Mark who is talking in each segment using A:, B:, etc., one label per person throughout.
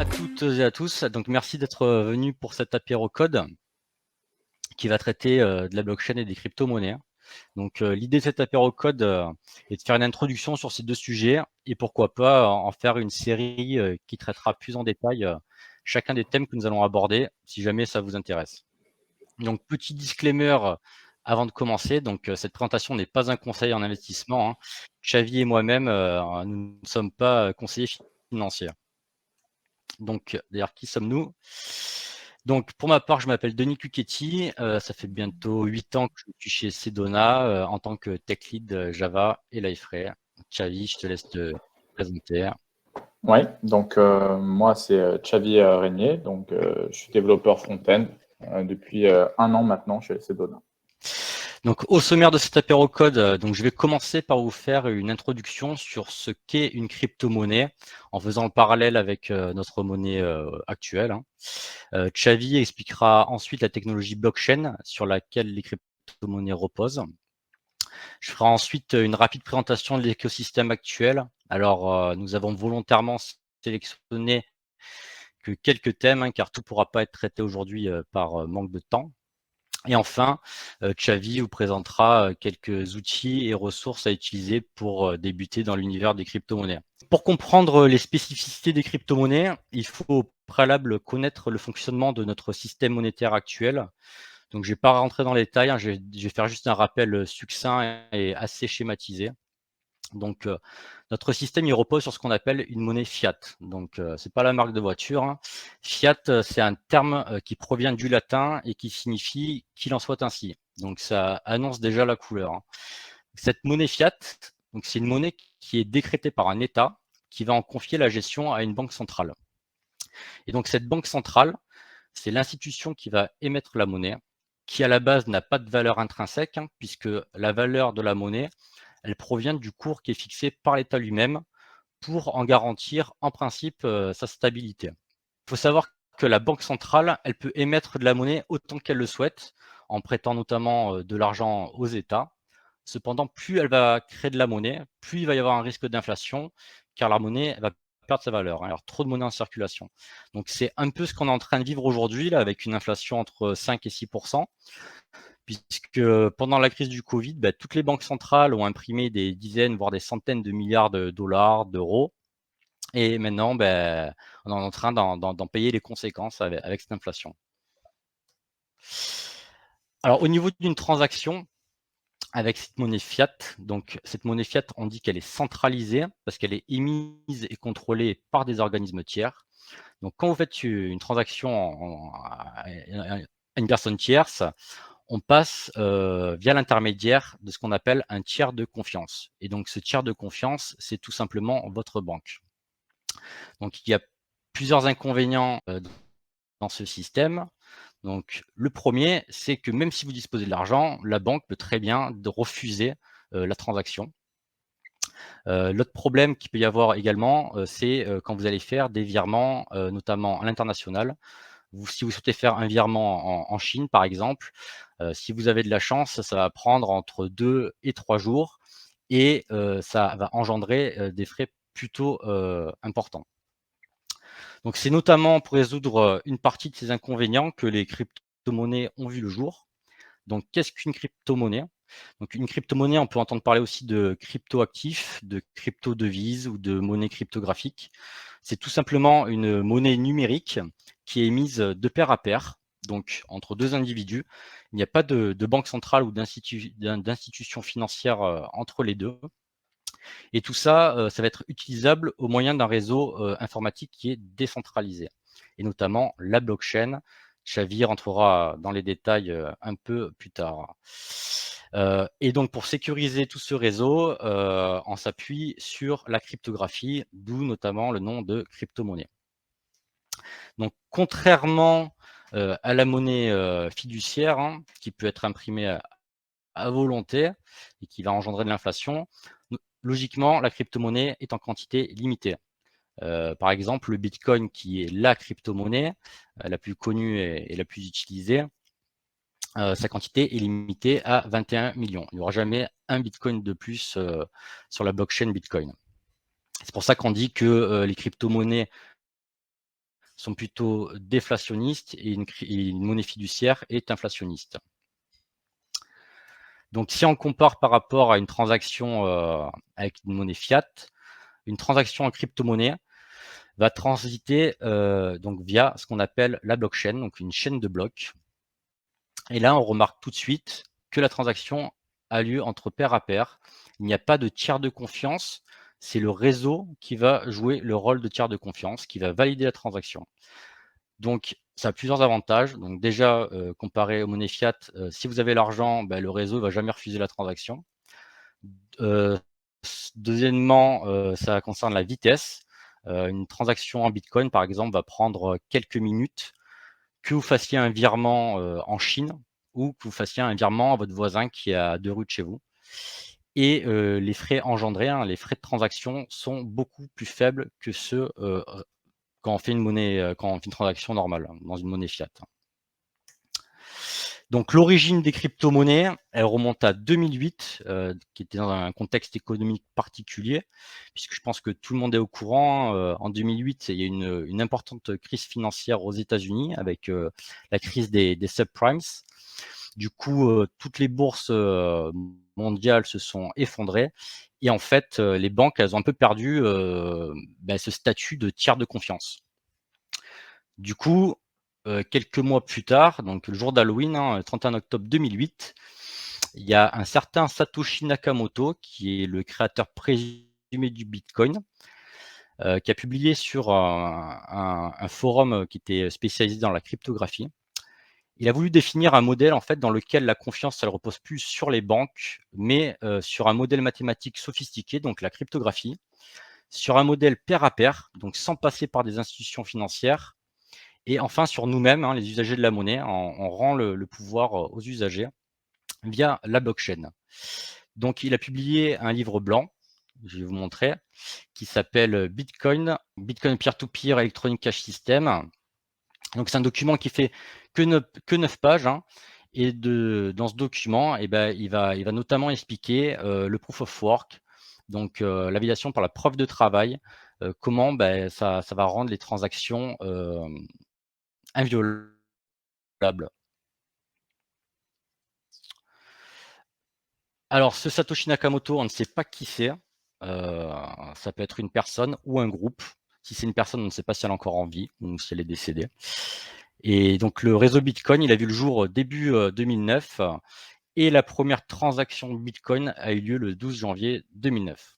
A: à toutes et à tous. Donc, merci d'être venus pour cet apéro code qui va traiter de la blockchain et des crypto-monnaies. Donc, l'idée de cet apéro code est de faire une introduction sur ces deux sujets et pourquoi pas en faire une série qui traitera plus en détail chacun des thèmes que nous allons aborder, si jamais ça vous intéresse. Donc, petit disclaimer avant de commencer. Donc, cette présentation n'est pas un conseil en investissement, hein. Xavi et moi-même, nous ne sommes pas conseillers financiers. Donc, d'ailleurs, qui sommes-nous? Donc, pour ma part, je m'appelle Denis Cucchetti. Ça fait bientôt 8 ans que je suis chez Sedona en tant que tech lead Java et Liferay. Xavi, je te laisse te présenter.
B: Oui, donc moi c'est Xavi Régnier, donc je suis développeur front-end depuis 1 an maintenant chez Sedona.
A: Donc, au sommaire de cet apéro code, donc je vais commencer par vous faire une introduction sur ce qu'est une crypto-monnaie en faisant le parallèle avec notre monnaie actuelle, hein. Xavi expliquera ensuite la technologie blockchain sur laquelle les crypto-monnaies reposent. Je ferai ensuite une rapide présentation de l'écosystème actuel. Alors, nous avons volontairement sélectionné que quelques thèmes, hein, car tout ne pourra pas être traité aujourd'hui par manque de temps. Et enfin, Xavi vous présentera quelques outils et ressources à utiliser pour débuter dans l'univers des crypto-monnaies. Pour comprendre les spécificités des crypto-monnaies, il faut au préalable connaître le fonctionnement de notre système monétaire actuel. Donc, je ne vais pas rentrer dans les détails, hein, je vais faire juste un rappel succinct et assez schématisé. Donc, notre système, il repose sur ce qu'on appelle une monnaie fiat. Donc, ce n'est pas la marque de voiture, hein. Fiat, c'est un terme qui provient du latin et qui signifie qu'il en soit ainsi. Donc, ça annonce déjà la couleur, hein. Cette monnaie fiat, donc c'est une monnaie qui est décrétée par un État qui va en confier la gestion à une banque centrale. Et donc, cette banque centrale, c'est l'institution qui va émettre la monnaie, qui à la base n'a pas de valeur intrinsèque, hein, puisque la valeur de la monnaie, elle provient du cours qui est fixé par l'État lui-même pour en garantir en principe sa stabilité. Il faut savoir que la banque centrale, elle peut émettre de la monnaie autant qu'elle le souhaite, en prêtant notamment de l'argent aux États. Cependant, plus elle va créer de la monnaie, plus il va y avoir un risque d'inflation, car la monnaie va perdre sa valeur, hein. Alors, trop de monnaie en circulation. Donc, c'est un peu ce qu'on est en train de vivre aujourd'hui, là, avec une inflation entre 5 et 6%, puisque pendant la crise du Covid, toutes les banques centrales ont imprimé des dizaines, voire des centaines de milliards de dollars, d'euros. Et maintenant, on est en train d'en payer les conséquences avec cette inflation. Alors, au niveau d'une transaction, avec cette monnaie fiat, donc cette monnaie fiat, on dit qu'elle est centralisée parce qu'elle est émise et contrôlée par des organismes tiers. Donc, quand vous faites une transaction à une personne tierce, on passe via l'intermédiaire de ce qu'on appelle un tiers de confiance. Et donc, ce tiers de confiance, c'est tout simplement votre banque. Donc, il y a plusieurs inconvénients dans ce système. Donc, le premier, c'est que même si vous disposez de l'argent, la banque peut très bien refuser la transaction. L'autre problème qu'il peut y avoir également, c'est quand vous allez faire des virements, notamment à l'international. Si vous souhaitez faire un virement en Chine, par exemple, si vous avez de la chance, ça va prendre entre 2 et 3 jours et ça va engendrer des frais plutôt importants. Donc, c'est notamment pour résoudre une partie de ces inconvénients que les crypto-monnaies ont vu le jour. Donc, qu'est-ce qu'une crypto-monnaie? Donc, une crypto-monnaie, on peut entendre parler aussi de crypto-actifs, de crypto-devises ou de monnaie cryptographique. C'est tout simplement une monnaie numérique qui est émise de pair à pair, donc entre deux individus. Il n'y a pas de banque centrale ou d'institution financière entre les deux. Et tout ça, ça va être utilisable au moyen d'un réseau informatique qui est décentralisé, et notamment la blockchain. Xavi rentrera dans les détails un peu plus tard. Et donc, pour sécuriser tout ce réseau, on s'appuie sur la cryptographie, d'où notamment le nom de crypto-monnaie. Donc, contrairement à la monnaie fiduciaire, hein, qui peut être imprimée à volonté et qui va engendrer de l'inflation, logiquement, la crypto-monnaie est en quantité limitée. Par exemple, le Bitcoin, qui est la crypto-monnaie la plus connue et la plus utilisée, sa quantité est limitée à 21 millions. Il n'y aura jamais un Bitcoin de plus sur la blockchain Bitcoin. C'est pour ça qu'on dit que les crypto-monnaies sont plutôt déflationnistes et une monnaie fiduciaire est inflationniste. Donc, si on compare par rapport à une transaction avec une monnaie fiat, une transaction en crypto-monnaie va transiter donc via ce qu'on appelle la blockchain, donc une chaîne de blocs. Et là, on remarque tout de suite que la transaction a lieu entre pair à pair. Il n'y a pas de tiers de confiance. C'est le réseau qui va jouer le rôle de tiers de confiance, qui va valider la transaction. Donc, ça a plusieurs avantages. Donc déjà, comparé aux monnaies fiat, si vous avez l'argent, le réseau ne va jamais refuser la transaction. Deuxièmement, ça concerne la vitesse. Une transaction en Bitcoin, par exemple, va prendre quelques minutes, que vous fassiez un virement en Chine ou que vous fassiez un virement à votre voisin qui est à 2 rues de chez vous. Et les frais engendrés, les frais de transaction sont beaucoup plus faibles que ceux quand on fait une transaction normale dans une monnaie fiat. Donc l'origine des crypto-monnaies, elle remonte à 2008, qui était dans un contexte économique particulier, puisque je pense que tout le monde est au courant. En 2008, il y a une importante crise financière aux États-Unis avec la crise des subprimes. Du coup, toutes les bourses mondiales se sont effondrées. Et en fait, les banques, elles ont un peu perdu ce statut de tiers de confiance. Du coup, quelques mois plus tard, donc le jour d'Halloween, le 31 octobre 2008, il y a un certain Satoshi Nakamoto, qui est le créateur présumé du Bitcoin, qui a publié sur un forum qui était spécialisé dans la cryptographie. Il a voulu définir un modèle en fait dans lequel la confiance, elle repose plus sur les banques, mais sur un modèle mathématique sophistiqué, donc la cryptographie, sur un modèle pair à pair, donc sans passer par des institutions financières, et enfin sur nous-mêmes, les usagers de la monnaie. On rend le pouvoir aux usagers via la blockchain. Donc, il a publié un livre blanc, je vais vous montrer, qui s'appelle Bitcoin Peer-to-Peer Electronic Cash System. Donc, c'est un document qui fait que 9 pages. Et dans ce document, il va notamment expliquer le proof of work, donc la validation par la preuve de travail, comment ça va rendre les transactions inviolables. Alors, ce Satoshi Nakamoto, on ne sait pas qui c'est. Ça peut être une personne ou un groupe. Si c'est une personne, on ne sait pas si elle est encore en vie ou si elle est décédée. Et donc, le réseau Bitcoin, il a vu le jour début 2009 et la première transaction Bitcoin a eu lieu le 12 janvier 2009.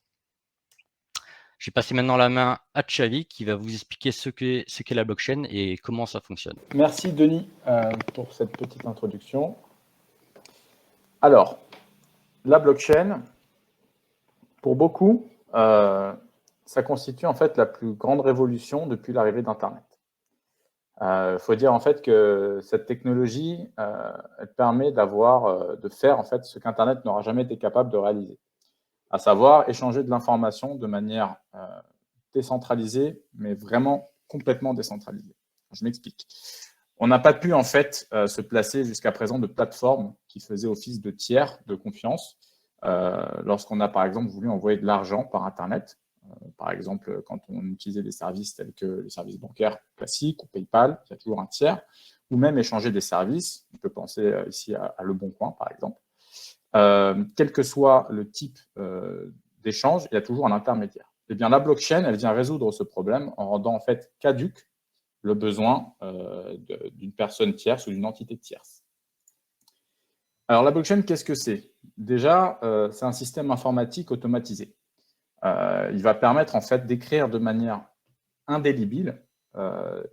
A: Je vais passer maintenant la main à Xavi qui va vous expliquer ce qu'est la blockchain et comment ça fonctionne.
B: Merci Denis pour cette petite introduction. Alors, la blockchain, pour beaucoup, ça constitue en fait la plus grande révolution depuis l'arrivée d'Internet. Il faut dire en fait que cette technologie, elle permet de faire en fait ce qu'Internet n'aura jamais été capable de réaliser, à savoir échanger de l'information de manière décentralisée, mais vraiment complètement décentralisée. Je m'explique. On n'a pas pu en fait se placer jusqu'à présent de plateformes qui faisaient office de tiers de confiance lorsqu'on a par exemple voulu envoyer de l'argent par Internet. Par exemple, quand on utilisait des services tels que les services bancaires classiques ou PayPal, il y a toujours un tiers, ou même échanger des services. On peut penser ici à Le Bon Coin, par exemple. Quel que soit le type d'échange, il y a toujours un intermédiaire. Eh bien, la blockchain, elle vient résoudre ce problème en rendant en fait caduque le besoin d'une personne tierce ou d'une entité tierce. Alors, la blockchain, qu'est-ce que c'est? Déjà, c'est un système informatique automatisé. Il va permettre en fait d'écrire de manière indélébile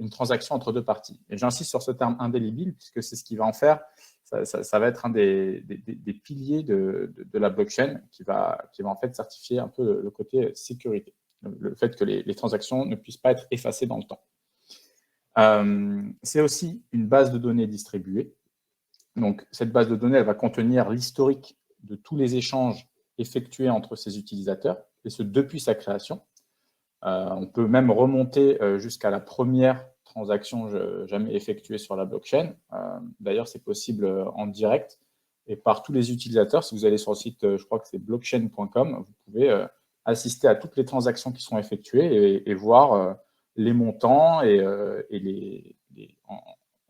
B: une transaction entre deux parties. Et j'insiste sur ce terme indélébile puisque c'est ce qui va en faire, ça va être un des piliers de la blockchain qui va en fait certifier un peu le côté sécurité, le fait que les transactions ne puissent pas être effacées dans le temps. C'est aussi une base de données distribuée. Donc, cette base de données, elle va contenir l'historique de tous les échanges effectués entre ses utilisateurs, et ce depuis sa création. On peut même remonter jusqu'à la première transaction jamais effectuée sur la blockchain. D'ailleurs, c'est possible en direct et par tous les utilisateurs. Si vous allez sur le site, je crois que c'est blockchain.com, vous pouvez assister à toutes les transactions qui sont effectuées et voir les montants et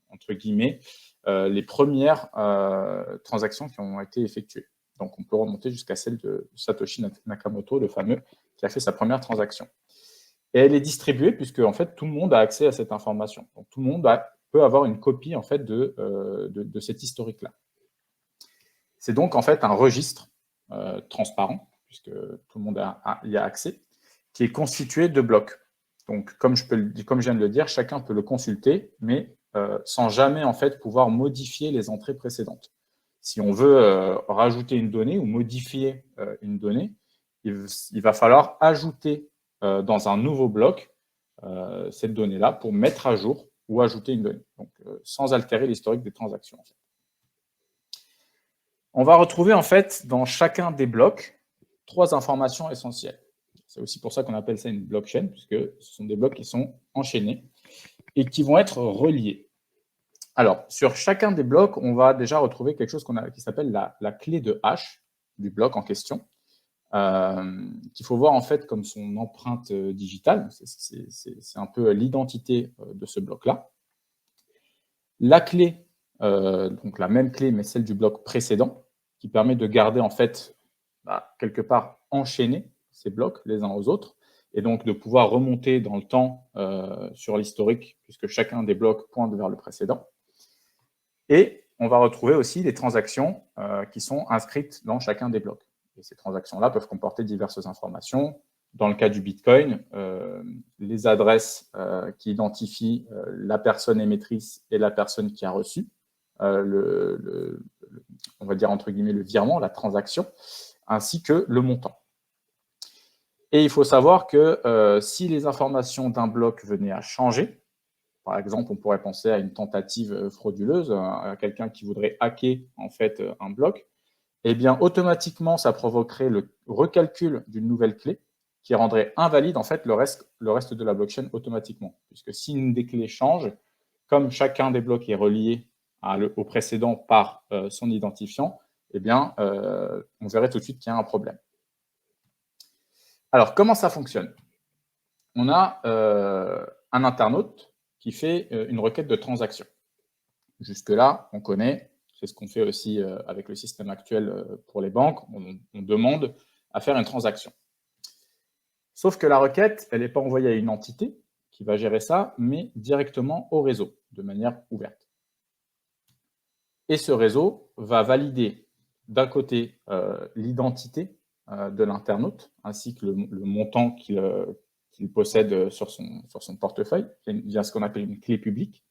B: entre guillemets, les premières transactions qui ont été effectuées. Donc, on peut remonter jusqu'à celle de Satoshi Nakamoto, le fameux, qui a fait sa première transaction. Et elle est distribuée puisque, en fait, tout le monde a accès à cette information. Donc, tout le monde peut avoir une copie, en fait, de cet historique-là. C'est donc, en fait, un registre transparent, puisque tout le monde y a accès, qui est constitué de blocs. Donc, comme je viens de le dire, chacun peut le consulter, mais sans jamais, en fait, pouvoir modifier les entrées précédentes. Si on veut rajouter une donnée ou modifier une donnée, il va falloir ajouter dans un nouveau bloc cette donnée-là pour mettre à jour ou ajouter une donnée, donc sans altérer l'historique des transactions. En fait. On va retrouver en fait dans chacun des blocs 3 informations essentielles. C'est aussi pour ça qu'on appelle ça une blockchain, puisque ce sont des blocs qui sont enchaînés et qui vont être reliés. Alors, sur chacun des blocs, on va déjà retrouver quelque chose qui s'appelle la clé de hash du bloc en question, qu'il faut voir en fait comme son empreinte digitale. C'est un peu l'identité de ce bloc-là. La clé, donc la même clé, mais celle du bloc précédent, qui permet de garder en fait, quelque part, enchaîner ces blocs les uns aux autres, et donc de pouvoir remonter dans le temps sur l'historique, puisque chacun des blocs pointe vers le précédent. Et on va retrouver aussi les transactions qui sont inscrites dans chacun des blocs. Et ces transactions-là peuvent comporter diverses informations. Dans le cas du Bitcoin, les adresses qui identifient la personne émettrice et la personne qui a reçu, on va dire entre guillemets le virement, la transaction, ainsi que le montant. Et il faut savoir que si les informations d'un bloc venaient à changer, par exemple, on pourrait penser à une tentative frauduleuse, à quelqu'un qui voudrait hacker en fait un bloc, eh bien automatiquement ça provoquerait le recalcul d'une nouvelle clé qui rendrait invalide en fait le reste de la blockchain automatiquement. Puisque si une des clés change, comme chacun des blocs est relié au précédent par son identifiant, eh bien on verrait tout de suite qu'il y a un problème. Alors comment ça fonctionne? On a un internaute qui fait une requête de transaction. Jusque-là, on connaît, c'est ce qu'on fait aussi avec le système actuel pour les banques, on demande à faire une transaction. Sauf que la requête, elle n'est pas envoyée à une entité qui va gérer ça, mais directement au réseau, de manière ouverte. Et ce réseau va valider d'un côté l'identité de l'internaute, ainsi que le montant qu'il possède sur son portefeuille, via ce qu'on appelle une clé publique,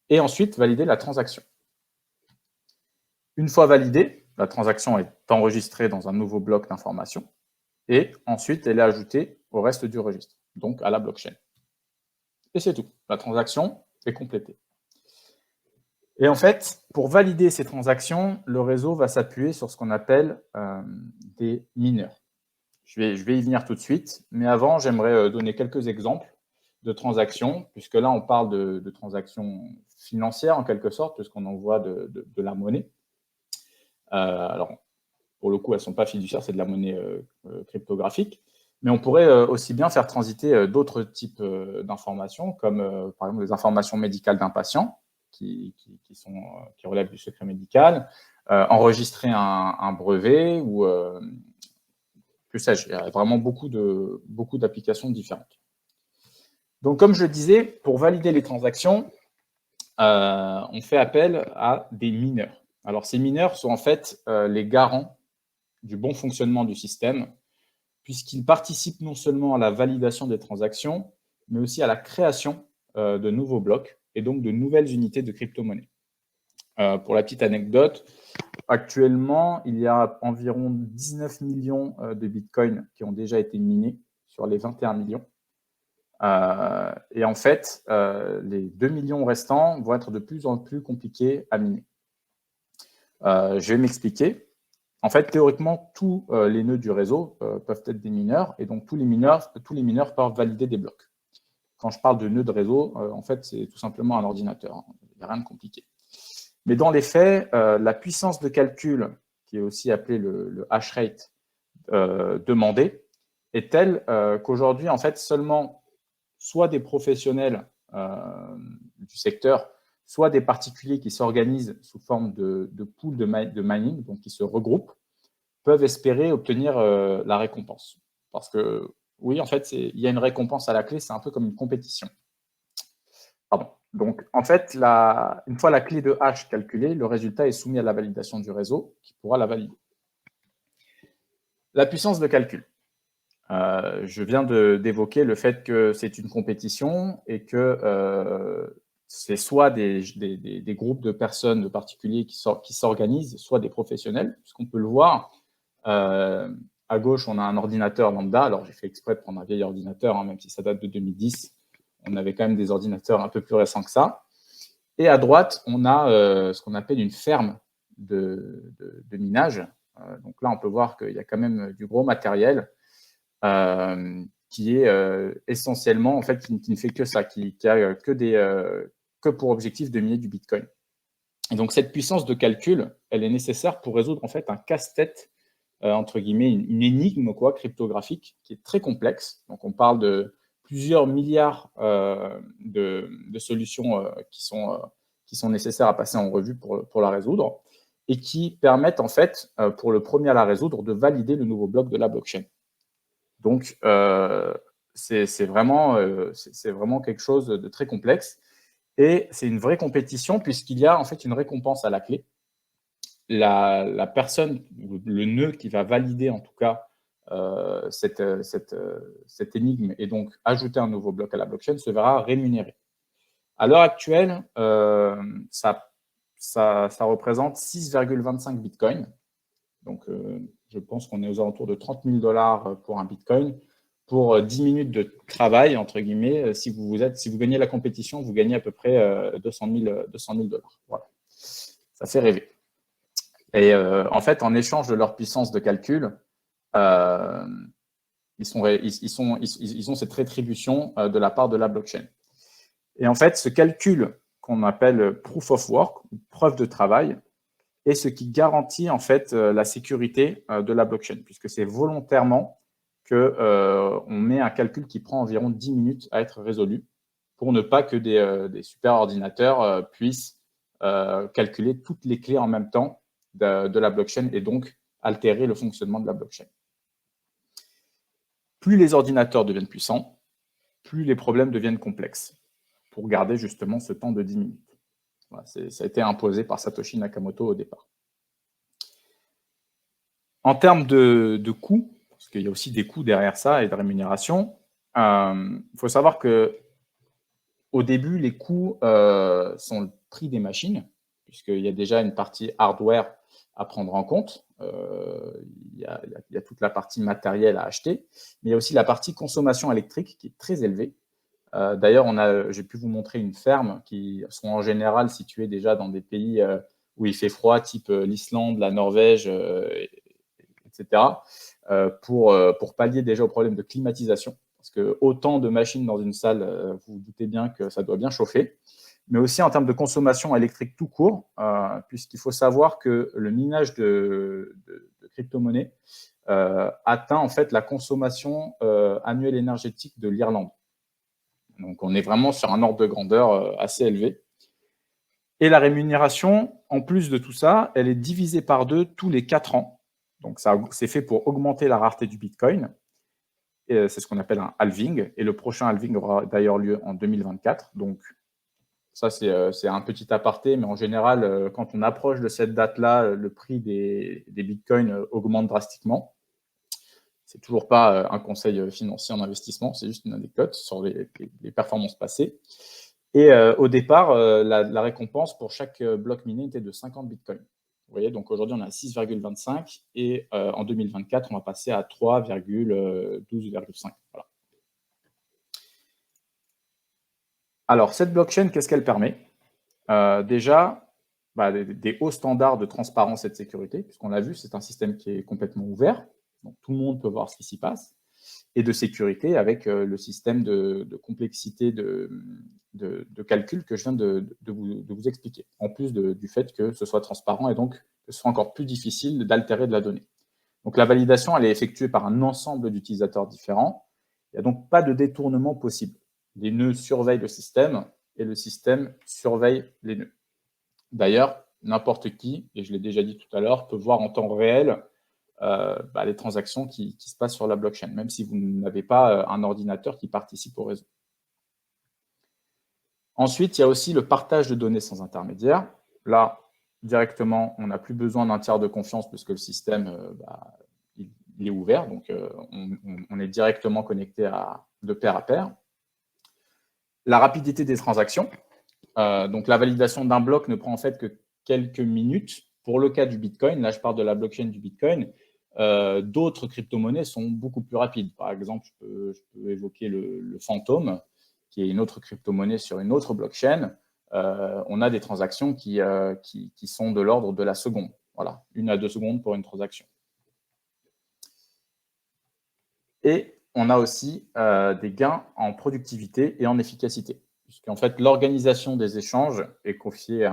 B: et ensuite valider la transaction. Une fois validée, la transaction est enregistrée dans un nouveau bloc d'informations, et ensuite elle est ajoutée au reste du registre, donc à la blockchain. Et c'est tout, la transaction est complétée. Et en fait, pour valider ces transactions, le réseau va s'appuyer sur ce qu'on appelle des mineurs. Je vais y venir tout de suite, mais avant, j'aimerais donner quelques exemples de transactions, puisque là, on parle de transactions financières, en quelque sorte, puisqu'on envoie de la monnaie. Alors, pour le coup, elles ne sont pas fiduciaires, c'est de la monnaie cryptographique, mais on pourrait aussi bien faire transiter d'autres types d'informations, comme par exemple les informations médicales d'un patient, qui relèvent du secret médical, enregistrer un brevet ou... que sais-je, il y a vraiment beaucoup d'applications différentes. Donc, comme je le disais, pour valider les transactions, on fait appel à des mineurs. Alors, ces mineurs sont en fait les garants du bon fonctionnement du système, puisqu'ils participent non seulement à la validation des transactions, mais aussi à la création de nouveaux blocs et donc de nouvelles unités de crypto-monnaie. Pour la petite anecdote, actuellement, il y a environ 19 millions de bitcoins qui ont déjà été minés sur les 21 millions. Et en fait, les 2 millions restants vont être de plus en plus compliqués à miner. Je vais m'expliquer. En fait, théoriquement, tous les nœuds du réseau peuvent être des mineurs, et donc tous les mineurs peuvent valider des blocs. Quand je parle de nœud de réseau, en fait, c'est tout simplement un ordinateur. Il n'y a rien de compliqué. Mais dans les faits, la puissance de calcul, qui est aussi appelée le hash rate demandé, est telle qu'aujourd'hui, en fait, seulement soit des professionnels du secteur, soit des particuliers qui s'organisent sous forme de pool de mining, donc qui se regroupent, peuvent espérer obtenir la récompense. Parce que, oui, en fait, il y a une récompense à la clé, c'est un peu comme une compétition. Pardon. Donc, en fait, une fois la clé de hash calculée, le résultat est soumis à la validation du réseau qui pourra la valider. La puissance de calcul. Je viens d'évoquer le fait que c'est une compétition et que c'est soit des groupes de personnes, de particuliers qui s'organisent, soit des professionnels, puisqu'on peut le voir. À gauche, on a un ordinateur lambda. Alors, j'ai fait exprès de prendre un vieil ordinateur, hein, même si ça date de 2010. On avait quand même des ordinateurs un peu plus récents que ça. Et à droite, on a ce qu'on appelle une ferme de minage. Donc là, on peut voir qu'il y a quand même du gros matériel qui est essentiellement, en fait, qui ne fait que ça, qui a que pour objectif de miner du Bitcoin. Et donc, cette puissance de calcul, elle est nécessaire pour résoudre, en fait, un casse-tête, entre guillemets, une énigme cryptographique qui est très complexe. Donc, on parle de plusieurs milliards de solutions qui sont nécessaires à passer en revue pour la résoudre et qui permettent, en fait, pour le premier à la résoudre, de valider le nouveau bloc de la blockchain. Donc, c'est vraiment quelque chose de très complexe. Et c'est une vraie compétition puisqu'il y a en fait une récompense à la clé. La personne, le nœud qui va valider en tout cas cette énigme et donc ajouter un nouveau bloc à la blockchain se verra rémunéré. À l'heure actuelle, ça représente 6,25 bitcoins. Donc, je pense qu'on est aux alentours de 30 000 $ pour un bitcoin. Pour 10 minutes de travail, entre guillemets, si vous gagnez la compétition, vous gagnez à peu près 200 000 $. Voilà. Ça fait rêver. Et en fait, en échange de leur puissance de calcul, ils ont cette rétribution de la part de la blockchain. Et en fait, ce calcul qu'on appelle proof of work, preuve de travail, est ce qui garantit en fait la sécurité de la blockchain, puisque c'est volontairement qu'on met un calcul qui prend environ 10 minutes à être résolu pour ne pas que des super ordinateurs puissent calculer toutes les clés en même temps de la blockchain et donc altérer le fonctionnement de la blockchain. Plus les ordinateurs deviennent puissants, plus les problèmes deviennent complexes pour garder justement ce temps de 10 minutes. Voilà, ça a été imposé par Satoshi Nakamoto au départ. En termes de coûts, parce qu'il y a aussi des coûts derrière ça et de rémunération, il faut savoir qu'au début, les coûts sont le prix des machines, puisqu'il y a déjà une partie hardware à prendre en compte. Il y a toute la partie matérielle à acheter, mais il y a aussi la partie consommation électrique qui est très élevée. D'ailleurs, j'ai pu vous montrer une ferme qui sont en général situées déjà dans des pays où il fait froid, type l'Islande, la Norvège, etc., pour pallier déjà au problème de climatisation. Parce que autant de machines dans une salle, vous vous doutez bien que ça doit bien chauffer. Mais aussi en termes de consommation électrique tout court, puisqu'il faut savoir que le minage de crypto-monnaies atteint en fait la consommation annuelle énergétique de l'Irlande. Donc, on est vraiment sur un ordre de grandeur assez élevé. Et la rémunération, en plus de tout ça, elle est divisée par 2 tous les 4 ans. Donc, c'est fait pour augmenter la rareté du Bitcoin. C'est ce qu'on appelle un halving. Et le prochain halving aura d'ailleurs lieu en 2024. Donc, ça, c'est un petit aparté. Mais en général, quand on approche de cette date-là, le prix des Bitcoins augmente drastiquement. C'est toujours pas un conseil financier en investissement, c'est juste une anecdote sur les performances passées. Et au départ, la récompense pour chaque bloc miné était de 50 bitcoins. Vous voyez, donc aujourd'hui, on est à 6,25 et en 2024, on va passer à 3,12,5. Voilà. Alors, cette blockchain, qu'est-ce qu'elle permet? Déjà, des hauts standards de transparence et de sécurité, puisqu'on l'a vu, c'est un système qui est complètement ouvert. Donc, tout le monde peut voir ce qui s'y passe, et de sécurité avec le système de complexité de calcul que je viens de vous expliquer, en plus du fait que ce soit transparent et donc que ce soit encore plus difficile d'altérer de la donnée. Donc, la validation, elle est effectuée par un ensemble d'utilisateurs différents. Il n'y a donc pas de détournement possible. les nœuds surveillent le système et le système surveille les nœuds. D'ailleurs, n'importe qui, et je l'ai déjà dit tout à l'heure, peut voir en temps réel les transactions qui se passent sur la blockchain, même si vous n'avez pas un ordinateur qui participe au réseau. Ensuite, il y a aussi le partage de données sans intermédiaire. Là, directement, on n'a plus besoin d'un tiers de confiance puisque le système il est ouvert, donc on est directement connecté de pair à pair. La rapidité des transactions. Donc la validation d'un bloc ne prend en fait que quelques minutes. Pour le cas du Bitcoin, là je parle de la blockchain du Bitcoin, d'autres crypto-monnaies sont beaucoup plus rapides. Par exemple, je peux évoquer le Phantom, qui est une autre crypto-monnaie sur une autre blockchain. On a des transactions qui sont de l'ordre de la seconde. Voilà, 1 à 2 secondes pour une transaction. Et on a aussi des gains en productivité et en efficacité, puisqu'en fait, l'organisation des échanges est confiée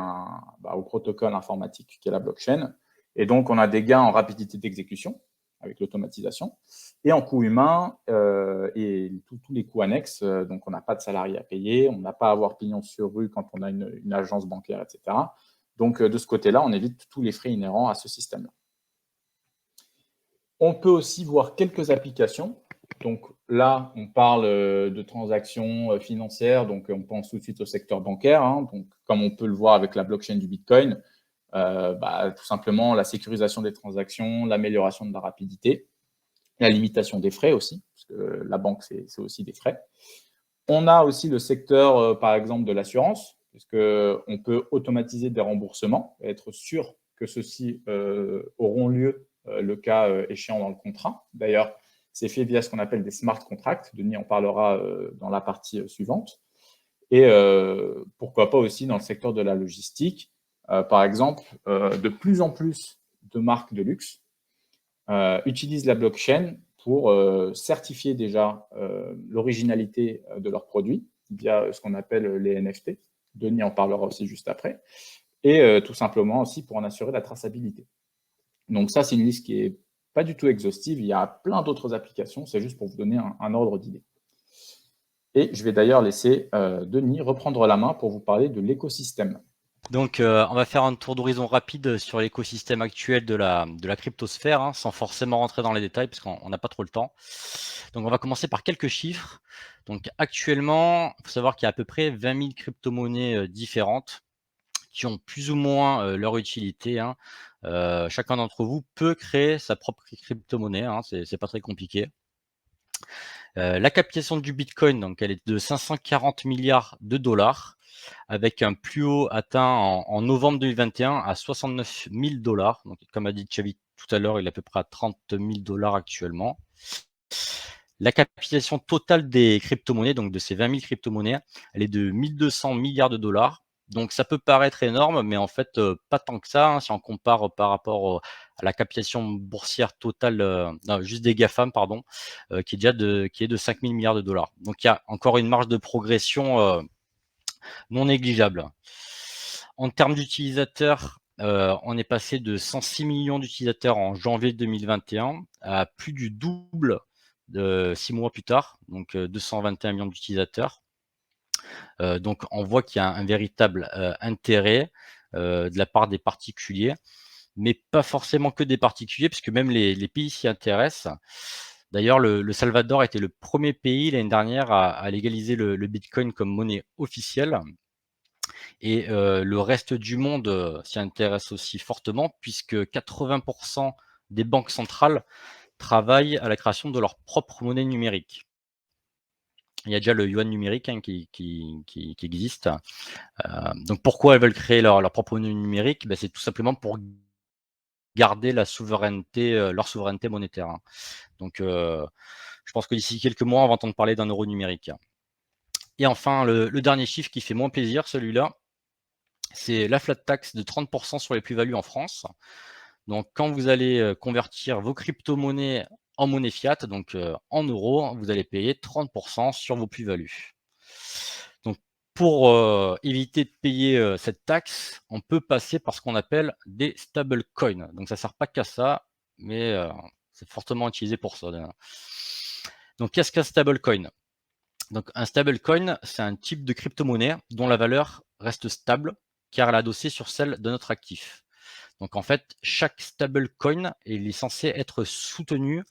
B: au protocole informatique qui est la blockchain. Et donc, on a des gains en rapidité d'exécution avec l'automatisation et en coûts humains et tous les coûts annexes. Donc, on n'a pas de salariés à payer, on n'a pas à avoir pignon sur rue quand on a une agence bancaire, etc. Donc, de ce côté-là, on évite tous les frais inhérents à ce système-là. On peut aussi voir quelques applications. Donc là, on parle de transactions financières, donc on pense tout de suite au secteur bancaire. Donc, comme on peut le voir avec la blockchain du Bitcoin, tout simplement la sécurisation des transactions, l'amélioration de la rapidité, la limitation des frais aussi, parce que la banque, c'est aussi des frais. On a aussi le secteur, par exemple, de l'assurance, puisqu'on peut automatiser des remboursements et être sûr que ceux-ci auront lieu le cas échéant dans le contrat. D'ailleurs, c'est fait via ce qu'on appelle des smart contracts. Denis en parlera dans la partie suivante. Et pourquoi pas aussi dans le secteur de la logistique. Par exemple, de plus en plus de marques de luxe utilisent la blockchain pour certifier déjà l'originalité de leurs produits via ce qu'on appelle les NFT. Denis en parlera aussi juste après. Et tout simplement aussi pour en assurer la traçabilité. Donc ça, c'est une liste qui n'est pas du tout exhaustive. Il y a plein d'autres applications. C'est juste pour vous donner un ordre d'idée. Et je vais d'ailleurs laisser Denis reprendre la main pour vous parler de l'écosystème.
A: Donc, on va faire un tour d'horizon rapide sur l'écosystème actuel de la cryptosphère, sans forcément rentrer dans les détails, parce qu'on n'a pas trop le temps. Donc, on va commencer par quelques chiffres. Donc, actuellement, il faut savoir qu'il y a à peu près 20 000 crypto-monnaies différentes qui ont plus ou moins leur utilité. Chacun d'entre vous peut créer sa propre crypto-monnaie, c'est pas très compliqué. La capitalisation du Bitcoin, donc, elle est de 540 milliards de dollars, avec un plus haut atteint en novembre 2021 à 69 000 dollars. Donc, comme a dit Xavi tout à l'heure, il est à peu près à 30 000 dollars actuellement. La capitalisation totale des crypto-monnaies, donc de ces 20 000 crypto-monnaies, elle est de 1200 milliards de dollars. Donc, ça peut paraître énorme, mais en fait, pas tant que ça, si on compare par rapport à la capitalisation boursière totale, juste des GAFAM, pardon, qui est déjà de 5 000 milliards de dollars. Donc, il y a encore une marge de progression non négligeable. En termes d'utilisateurs, on est passé de 106 millions d'utilisateurs en janvier 2021 à plus du double de 6 mois plus tard, donc 221 millions d'utilisateurs. Donc on voit qu'il y a un véritable intérêt de la part des particuliers, mais pas forcément que des particuliers, puisque même les pays s'y intéressent. D'ailleurs, le Salvador était le premier pays l'année dernière à légaliser le Bitcoin comme monnaie officielle. Et le reste du monde s'y intéresse aussi fortement, puisque 80% des banques centrales travaillent à la création de leur propre monnaie numérique. Il y a déjà le yuan numérique qui existe. Donc pourquoi elles veulent créer leur propre monnaie numérique? C'est tout simplement pour garder leur souveraineté monétaire. Donc je pense que d'ici quelques mois, on va entendre parler d'un euro numérique. Et enfin, le dernier chiffre qui fait moins plaisir, celui-là, c'est la flat tax de 30% sur les plus-values en France. Donc, quand vous allez convertir vos crypto-monnaies en monnaie fiat, donc en euros, vous allez payer 30% sur vos plus-values. Donc, pour éviter de payer cette taxe, on peut passer par ce qu'on appelle des stablecoins. Donc, ça ne sert pas qu'à ça, mais c'est fortement utilisé pour ça. Donc, qu'est-ce qu'un stablecoin? Donc, un stablecoin, c'est un type de crypto-monnaie dont la valeur reste stable car elle est adossée sur celle de notre actif. Donc, en fait, chaque stablecoin est censé être soutenu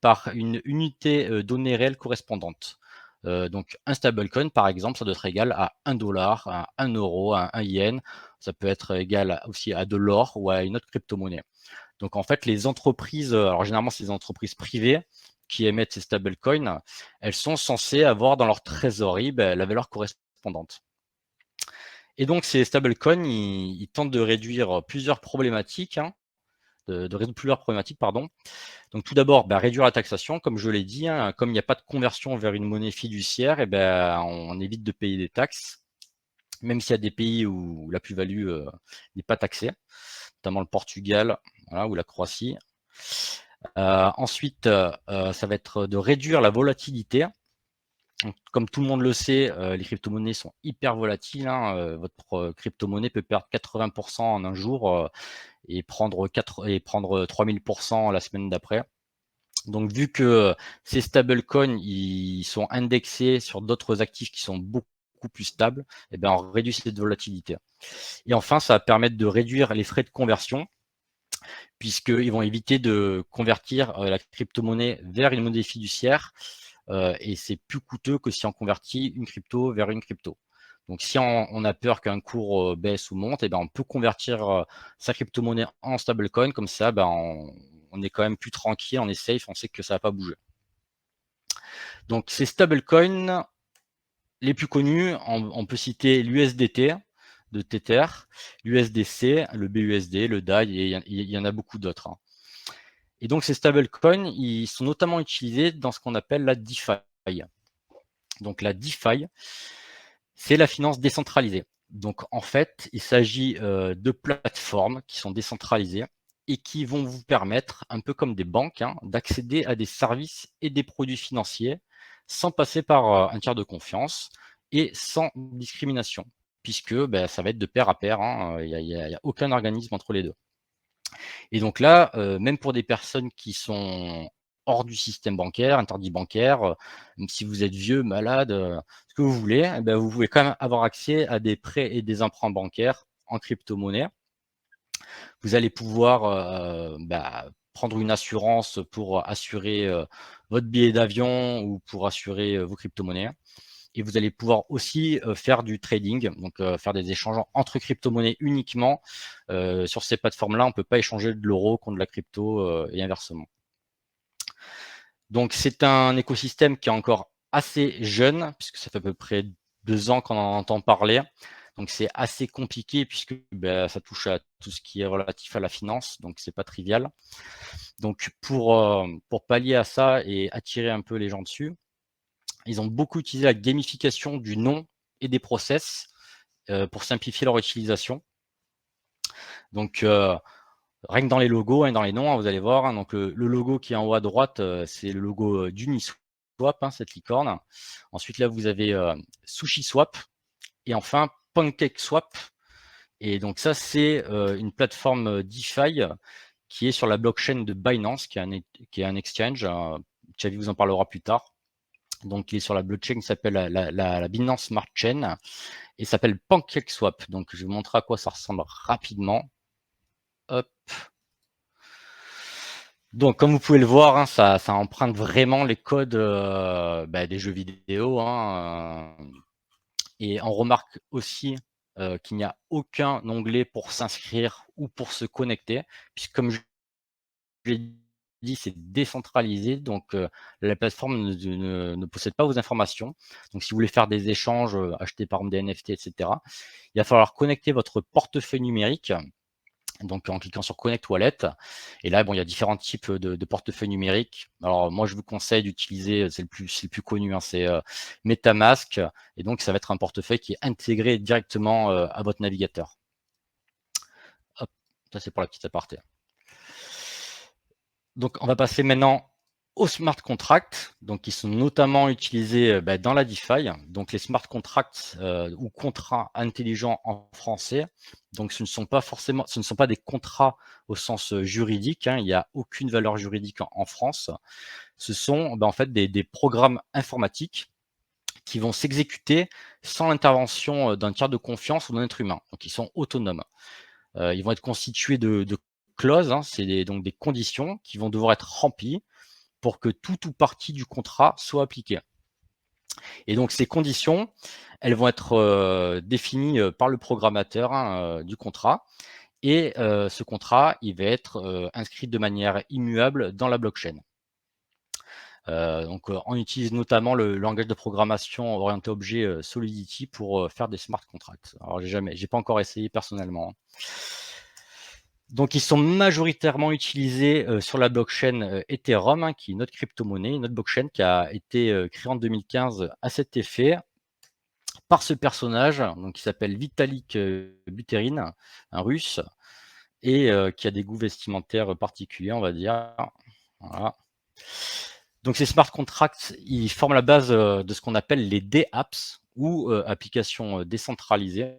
A: par une unité donnée réelle correspondante. Donc, un stablecoin, par exemple, ça doit être égal à 1 dollar, à 1 euro, à 1 yen. Ça peut être égal aussi à de l'or ou à une autre crypto-monnaie. Donc, en fait, les entreprises, alors généralement, c'est des entreprises privées qui émettent ces stablecoins, elles sont censées avoir dans leur trésorerie la valeur correspondante. Et donc, ces stablecoins, ils tentent de réduire plusieurs problématiques, de résoudre plusieurs problématiques, pardon. Donc, tout d'abord, réduire la taxation, comme je l'ai dit, comme il n'y a pas de conversion vers une monnaie fiduciaire, et on évite de payer des taxes, même s'il y a des pays où la plus-value n'est pas taxée, notamment le Portugal, voilà, ou la Croatie. Ensuite, ça va être de réduire la volatilité. Donc, comme tout le monde le sait, les crypto-monnaies sont hyper volatiles. Votre crypto-monnaie peut perdre 80% en un jour et prendre 3000% la semaine d'après. Donc, vu que ces stablecoins, ils sont indexés sur d'autres actifs qui sont beaucoup plus stables, on réduit cette volatilité. Et enfin, ça va permettre de réduire les frais de conversion, puisqu'ils vont éviter de convertir la crypto-monnaie vers une monnaie fiduciaire, et c'est plus coûteux que si on convertit une crypto vers une crypto. Donc, si on a peur qu'un cours baisse ou monte, on peut convertir sa crypto-monnaie en stablecoin. Comme ça, on est quand même plus tranquille, on est safe, on sait que ça ne va pas bouger. Donc, ces stablecoins les plus connus, on peut citer l'USDT de Tether, l'USDC, le BUSD, le DAI, et il y en a beaucoup d'autres. Et donc, ces stablecoins, ils sont notamment utilisés dans ce qu'on appelle la DeFi. Donc, la DeFi, c'est la finance décentralisée. Donc, en fait, il s'agit de plateformes qui sont décentralisées et qui vont vous permettre, un peu comme des banques, d'accéder à des services et des produits financiers sans passer par un tiers de confiance et sans discrimination, puisque ça va être de pair à pair. Il n'y a aucun organisme entre les deux. Et donc là, même pour des personnes qui sont hors du système bancaire, interdit bancaire, même si vous êtes vieux, malade, ce que vous voulez, vous pouvez quand même avoir accès à des prêts et des emprunts bancaires en crypto-monnaie. Vous allez pouvoir prendre une assurance pour assurer votre billet d'avion ou pour assurer vos crypto-monnaies. Et vous allez pouvoir aussi faire du trading, donc faire des échanges entre crypto-monnaies uniquement. Sur ces plateformes-là, on ne peut pas échanger de l'euro contre de la crypto et inversement. Donc, c'est un écosystème qui est encore assez jeune, puisque ça fait à peu près 2 ans qu'on en entend parler. Donc, c'est assez compliqué puisque ça touche à tout ce qui est relatif à la finance, donc c'est pas trivial. Donc, pour pallier à ça et attirer un peu les gens dessus, ils ont beaucoup utilisé la gamification du nom et des process pour simplifier leur utilisation. Donc, rien que dans les logos et dans les noms, vous allez voir. Donc, le logo qui est en haut à droite, c'est le logo d'Uniswap, cette licorne. Ensuite, là, vous avez SushiSwap et enfin PancakeSwap. Et donc, ça, c'est une plateforme DeFi qui est sur la blockchain de Binance, qui est un exchange. Xavi vous en parlera plus tard. Donc, il est sur la blockchain qui s'appelle la Binance Smart Chain et s'appelle PancakeSwap. Donc, je vais vous montrer à quoi ça ressemble rapidement. Hop. Donc, comme vous pouvez le voir, ça emprunte vraiment les codes des jeux vidéo. Et on remarque aussi qu'il n'y a aucun onglet pour s'inscrire ou pour se connecter, puisque comme je l'ai dit, c'est décentralisé, donc la plateforme ne possède pas vos informations. Donc, si vous voulez faire des échanges, acheter par exemple des NFT, etc., il va falloir connecter votre portefeuille numérique, donc en cliquant sur Connect Wallet. Et là, il y a différents types de portefeuilles numériques. Alors, moi, je vous conseille d'utiliser, c'est le plus connu, c'est MetaMask. Et donc, ça va être un portefeuille qui est intégré directement à votre navigateur. Hop, ça, c'est pour la petite aparté. Donc, on va passer maintenant aux smart contracts, donc qui sont notamment utilisés dans la DeFi. Donc, les smart contracts ou contrats intelligents en français. Donc, ce ne sont pas des contrats au sens juridique. Il n'y a aucune valeur juridique en France. Ce sont en fait des programmes informatiques qui vont s'exécuter sans l'intervention d'un tiers de confiance ou d'un être humain. Donc, ils sont autonomes. Ils vont être constitués de clauses, hein, c'est donc des conditions qui vont devoir être remplies pour que tout ou partie du contrat soit appliqué. Et donc, ces conditions, elles vont être définies par le programmateur, hein, du contrat. Et ce contrat, il va être inscrit de manière immuable dans la blockchain. Donc, on utilise notamment le langage de programmation orienté objet Solidity pour faire des smart contracts. Alors, j'ai pas encore essayé personnellement, hein. Donc, ils sont majoritairement utilisés sur la blockchain Ethereum, hein, qui est notre crypto-monnaie, notre blockchain qui a été créée en 2015 à cet effet par ce personnage, donc qui s'appelle Vitalik Buterin, un russe, et qui a des goûts vestimentaires particuliers, on va dire. Voilà. Donc ces smart contracts, ils forment la base de ce qu'on appelle les DApps ou applications décentralisées,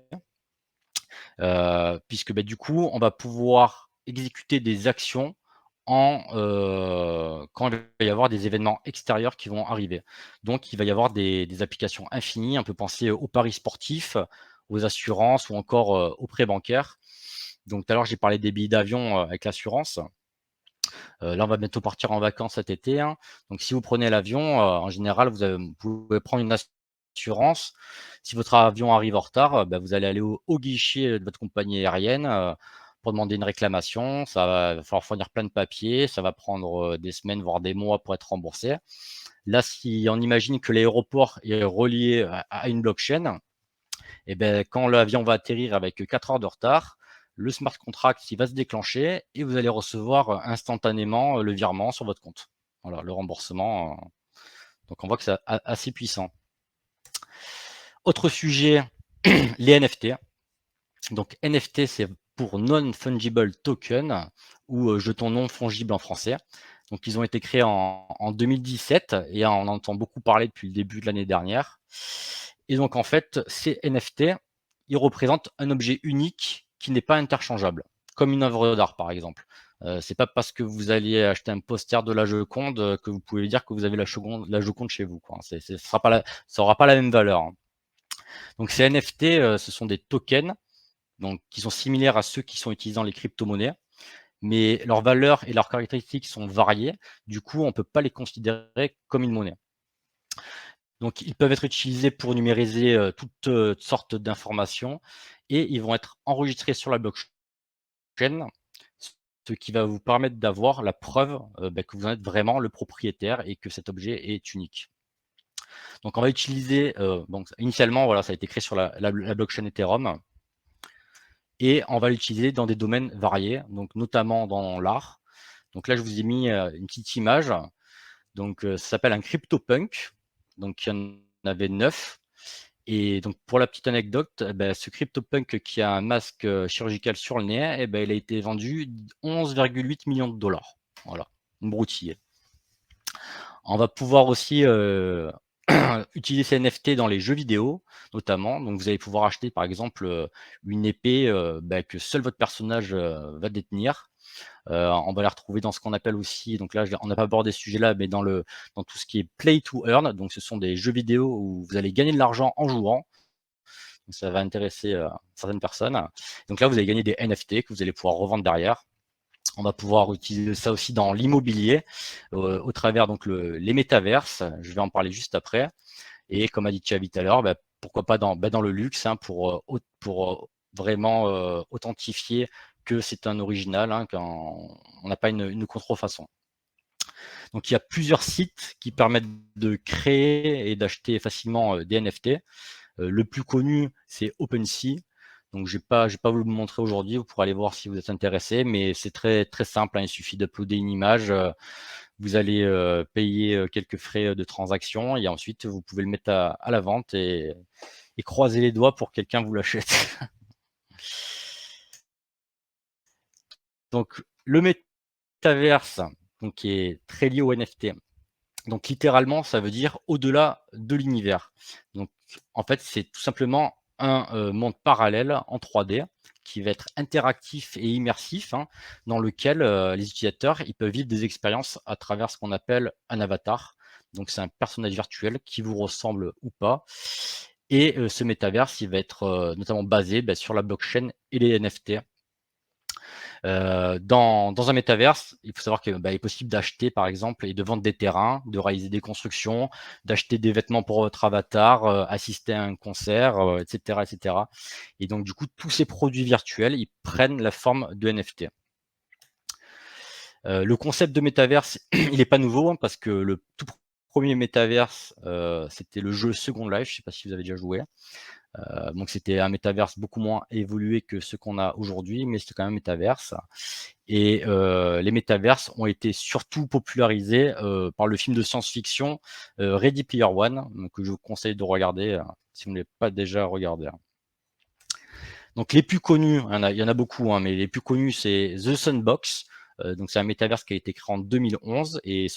A: puisque du coup, on va pouvoir exécuter des actions quand il va y avoir des événements extérieurs qui vont arriver. Donc, il va y avoir des applications infinies. On peut penser aux paris sportifs, aux assurances ou encore aux prêts bancaires. Donc, tout à l'heure, j'ai parlé des billets d'avion avec l'assurance. Là, on va bientôt partir en vacances cet été, hein. Donc, si vous prenez l'avion, en général, vous pouvez prendre une assurance. Si votre avion arrive en retard, vous allez aller au guichet de votre compagnie aérienne pour demander une réclamation. Ça va falloir fournir plein de papiers. Ça va prendre des semaines, voire des mois pour être remboursé. Là, si on imagine que l'aéroport est relié à une blockchain, et quand l'avion va atterrir avec 4 heures de retard, le smart contract il va se déclencher et vous allez recevoir instantanément le virement sur votre compte. Voilà, le remboursement. Donc on voit que c'est assez puissant. Autre sujet, les NFT. Donc NFT, c'est pour Non-Fungible Token ou jetons non fongibles en français. Donc ils ont été créés en 2017 et on en entend beaucoup parler depuis le début de l'année dernière. Et donc en fait, ces NFT, ils représentent un objet unique qui n'est pas interchangeable, comme une œuvre d'art par exemple. C'est pas parce que vous allez acheter un poster de la Joconde que vous pouvez dire que vous avez la Joconde chez vous, quoi. Ça n'aura pas la même valeur, hein. Donc ces NFT, ce sont des tokens donc, qui sont similaires à ceux qui sont utilisés dans les crypto-monnaies, mais leurs valeurs et leurs caractéristiques sont variées. Du coup, on ne peut pas les considérer comme une monnaie. Donc, ils peuvent être utilisés pour numériser toutes sortes d'informations et ils vont être enregistrés sur la blockchain, ce qui va vous permettre d'avoir la preuve que vous en êtes vraiment le propriétaire et que cet objet est unique. Donc, on va utiliser, initialement, voilà, ça a été créé sur la blockchain Ethereum. Et on va l'utiliser dans des domaines variés, donc notamment dans l'art. Donc là, je vous ai mis une petite image. Donc, ça s'appelle un CryptoPunk. Donc, il y en avait 9. Et donc, pour la petite anecdote, ce CryptoPunk qui a un masque chirurgical sur le nez, il a été vendu 11,8 millions de dollars. Voilà, une broutille. On va pouvoir aussi utiliser ces NFT dans les jeux vidéo, notamment. Donc, vous allez pouvoir acheter, par exemple, une épée que seul votre personnage va détenir. On va la retrouver dans ce qu'on appelle aussi, donc là, on n'a pas abordé ce sujet-là, mais dans tout ce qui est play to earn. Donc, ce sont des jeux vidéo où vous allez gagner de l'argent en jouant. Donc, ça va intéresser certaines personnes. Donc là, vous allez gagner des NFT que vous allez pouvoir revendre derrière. On va pouvoir utiliser ça aussi dans l'immobilier au travers donc les métaverses. Je vais en parler juste après. Et comme a dit Xavi tout à l'heure, pourquoi pas dans le luxe, hein, pour vraiment authentifier que c'est un original, hein, quand on n'a pas une contrefaçon. Donc il y a plusieurs sites qui permettent de créer et d'acheter facilement des NFT. Le plus connu, c'est OpenSea. Donc je vais pas vous le montrer aujourd'hui, vous pourrez aller voir si vous êtes intéressé, mais c'est très très simple, hein, il suffit d'uploader une image, vous allez payer quelques frais de transaction et ensuite vous pouvez le mettre à la vente et croiser les doigts pour que quelqu'un vous l'achète. Donc le métaverse, donc, qui est très lié au NFT. Donc littéralement, ça veut dire au-delà de l'univers. Donc en fait, c'est tout simplement un monde parallèle en 3D qui va être interactif et immersif, hein, dans lequel les utilisateurs ils peuvent vivre des expériences à travers ce qu'on appelle un avatar. Donc, c'est un personnage virtuel qui vous ressemble ou pas. Et ce métaverse, il va être notamment basé sur la blockchain et les NFT. Dans un métaverse, il faut savoir qu'il est possible d'acheter, par exemple, et de vendre des terrains, de réaliser des constructions, d'acheter des vêtements pour votre avatar, assister à un concert, etc., etc. Et donc, du coup, tous ces produits virtuels, ils prennent la forme de NFT. Le concept de métaverse, il n'est pas nouveau, hein, parce que le tout premier métaverse, c'était le jeu Second Life. Je ne sais pas si vous avez déjà joué. Donc, c'était un métaverse beaucoup moins évolué que ce qu'on a aujourd'hui, mais c'était quand même un métaverse. Et les métaverses ont été surtout popularisés par le film de science-fiction Ready Player One, que je vous conseille de regarder si vous ne l'avez pas déjà regardé. Donc les plus connus, il y en a beaucoup, hein, mais les plus connus, c'est The Sandbox. Donc c'est un métaverse qui a été créé en 2011 et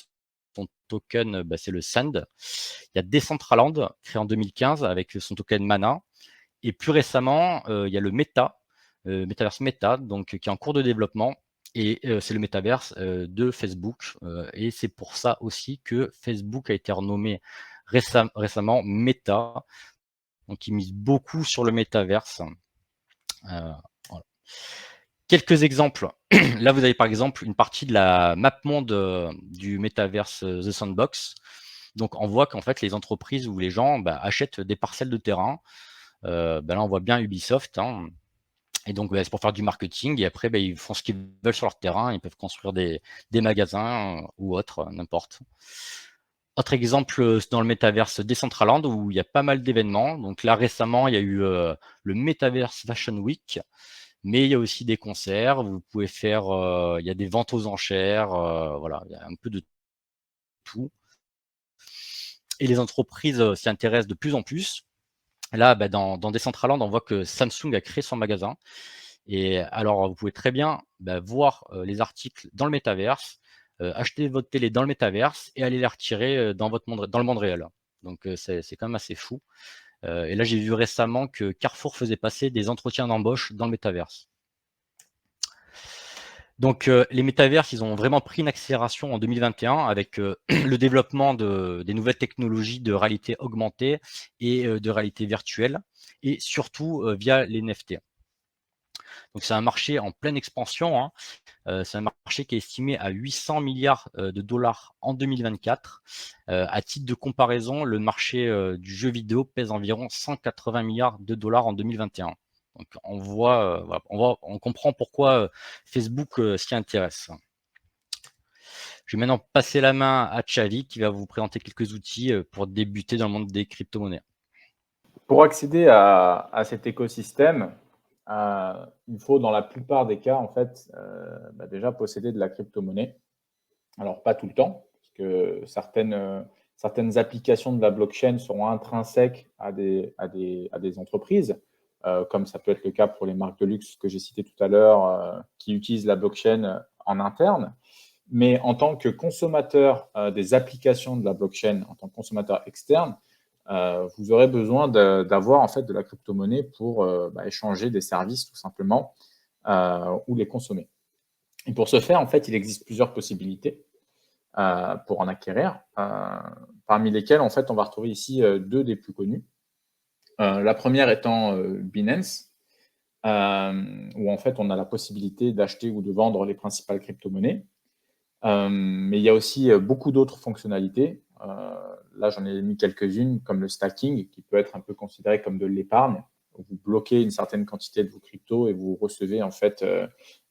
A: son token, c'est le Sand. Il y a Decentraland, créé en 2015 avec son token Mana. Et plus récemment, il y a le Meta, métaverse Meta, donc qui est en cours de développement. Et c'est le métaverse de Facebook. Et c'est pour ça aussi que Facebook a été renommé récemment Meta. Donc, ils misent beaucoup sur le métaverse. Voilà. Quelques exemples. Là, vous avez par exemple une partie de la map monde du métaverse The Sandbox. Donc, on voit qu'en fait, les entreprises ou les gens achètent des parcelles de terrain. Là, on voit bien Ubisoft. Hein. Et donc, c'est pour faire du marketing. Et après, ils font ce qu'ils veulent sur leur terrain. Ils peuvent construire des magasins ou autre, n'importe. Autre exemple, c'est dans le métaverse Decentraland où il y a pas mal d'événements. Donc là, récemment, il y a eu le Metaverse Fashion Week. Mais il y a aussi des concerts. Vous pouvez faire, il y a des ventes aux enchères. Voilà, il y a un peu de tout. Et les entreprises s'y intéressent de plus en plus. Là, dans Decentraland, on voit que Samsung a créé son magasin. Et alors, vous pouvez très bien voir les articles dans le métaverse, acheter votre télé dans le métaverse et aller les retirer dans le monde réel. Donc, c'est quand même assez fou. Et là, j'ai vu récemment que Carrefour faisait passer des entretiens d'embauche dans le métaverse. Donc, les métaverses, ils ont vraiment pris une accélération en 2021 avec le développement des nouvelles technologies de réalité augmentée et de réalité virtuelle, et surtout via les NFT. Donc, c'est un marché en pleine expansion. Hein. C'est un marché qui est estimé à 800 milliards de dollars en 2024. À titre de comparaison, le marché du jeu vidéo pèse environ 180 milliards de dollars en 2021. Donc, on comprend pourquoi Facebook s'y intéresse. Je vais maintenant passer la main à Xavi qui va vous présenter quelques outils pour débuter dans le monde des crypto-monnaies.
B: Pour accéder à cet écosystème, il faut dans la plupart des cas, en fait, déjà posséder de la crypto-monnaie. Alors, pas tout le temps, parce que certaines applications de la blockchain seront intrinsèques à des entreprises, comme ça peut être le cas pour les marques de luxe que j'ai citées tout à l'heure, qui utilisent la blockchain en interne. Mais en tant que consommateur des applications de la blockchain, en tant que consommateur externe, vous aurez besoin d'avoir en fait de la crypto-monnaie pour échanger des services tout simplement ou les consommer. Et pour ce faire, en fait, il existe plusieurs possibilités pour en acquérir, parmi lesquelles, en fait, on va retrouver ici deux des plus connus. La première étant Binance, où en fait, on a la possibilité d'acheter ou de vendre les principales crypto-monnaies. Mais il y a aussi beaucoup d'autres fonctionnalités. Là, j'en ai mis quelques-unes, comme le stacking, qui peut être un peu considéré comme de l'épargne. Vous bloquez une certaine quantité de vos cryptos et vous recevez en fait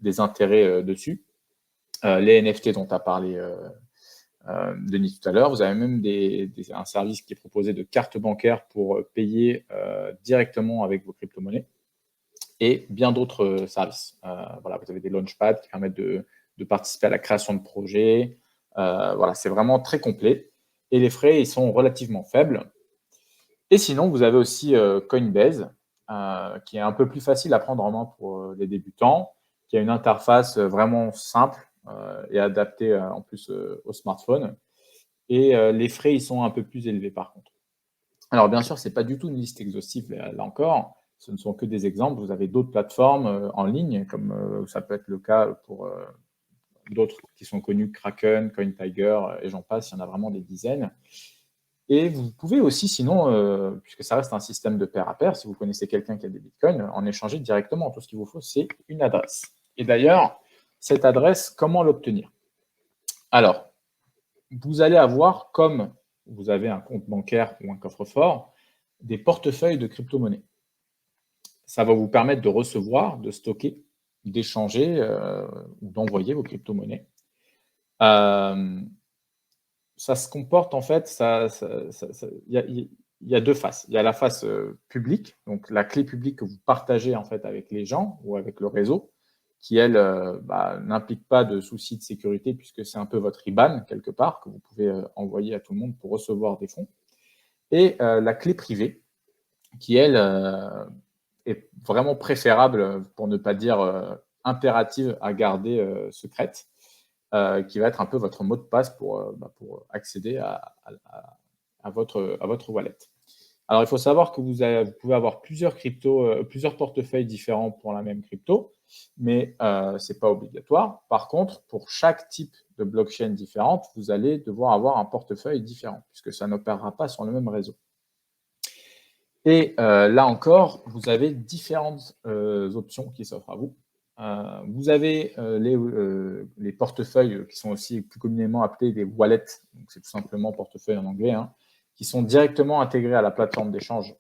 B: des intérêts dessus. Les NFT dont a parlé Denis tout à l'heure. Vous avez même un service qui est proposé de carte bancaire pour payer directement avec vos crypto-monnaies et bien d'autres services. Voilà, vous avez des launchpads qui permettent de participer à la création de projets. Voilà, c'est vraiment très complet. Et les frais, ils sont relativement faibles. Et sinon, vous avez aussi Coinbase, qui est un peu plus facile à prendre en main pour les débutants, qui a une interface vraiment simple et adaptée en plus au smartphone. Et les frais, ils sont un peu plus élevés par contre. Alors bien sûr, ce n'est pas du tout une liste exhaustive là encore. Ce ne sont que des exemples. Vous avez d'autres plateformes en ligne, comme ça peut être le cas pour d'autres qui sont connus, Kraken, CoinTiger, et j'en passe, il y en a vraiment des dizaines. Et vous pouvez aussi, sinon, puisque ça reste un système de pair à pair, si vous connaissez quelqu'un qui a des bitcoins, en échanger directement. Tout ce qu'il vous faut, c'est une adresse. Et d'ailleurs, cette adresse, comment l'obtenir? Alors, vous allez avoir, comme vous avez un compte bancaire ou un coffre-fort, des portefeuilles de crypto-monnaies. Ça va vous permettre de recevoir, de stocker, d'échanger ou d'envoyer vos crypto-monnaies. Ça se comporte en fait, il y a deux faces. Il y a la face publique, donc la clé publique que vous partagez en fait avec les gens ou avec le réseau, qui elle n'implique pas de souci de sécurité puisque c'est un peu votre IBAN quelque part que vous pouvez envoyer à tout le monde pour recevoir des fonds. Et la clé privée, qui elle est vraiment préférable, pour ne pas dire impérative à garder secrète. Qui va être un peu votre mot de passe pour accéder à votre wallet. Alors, il faut savoir que vous pouvez avoir plusieurs portefeuilles différents pour la même crypto, mais ce n'est pas obligatoire. Par contre, pour chaque type de blockchain différente, vous allez devoir avoir un portefeuille différent, puisque ça n'opérera pas sur le même réseau. Et là encore, vous avez différentes options qui s'offrent à vous. Vous avez les portefeuilles qui sont aussi plus communément appelés des wallets, donc c'est tout simplement portefeuille en anglais, qui sont directement intégrés à la plateforme d'échange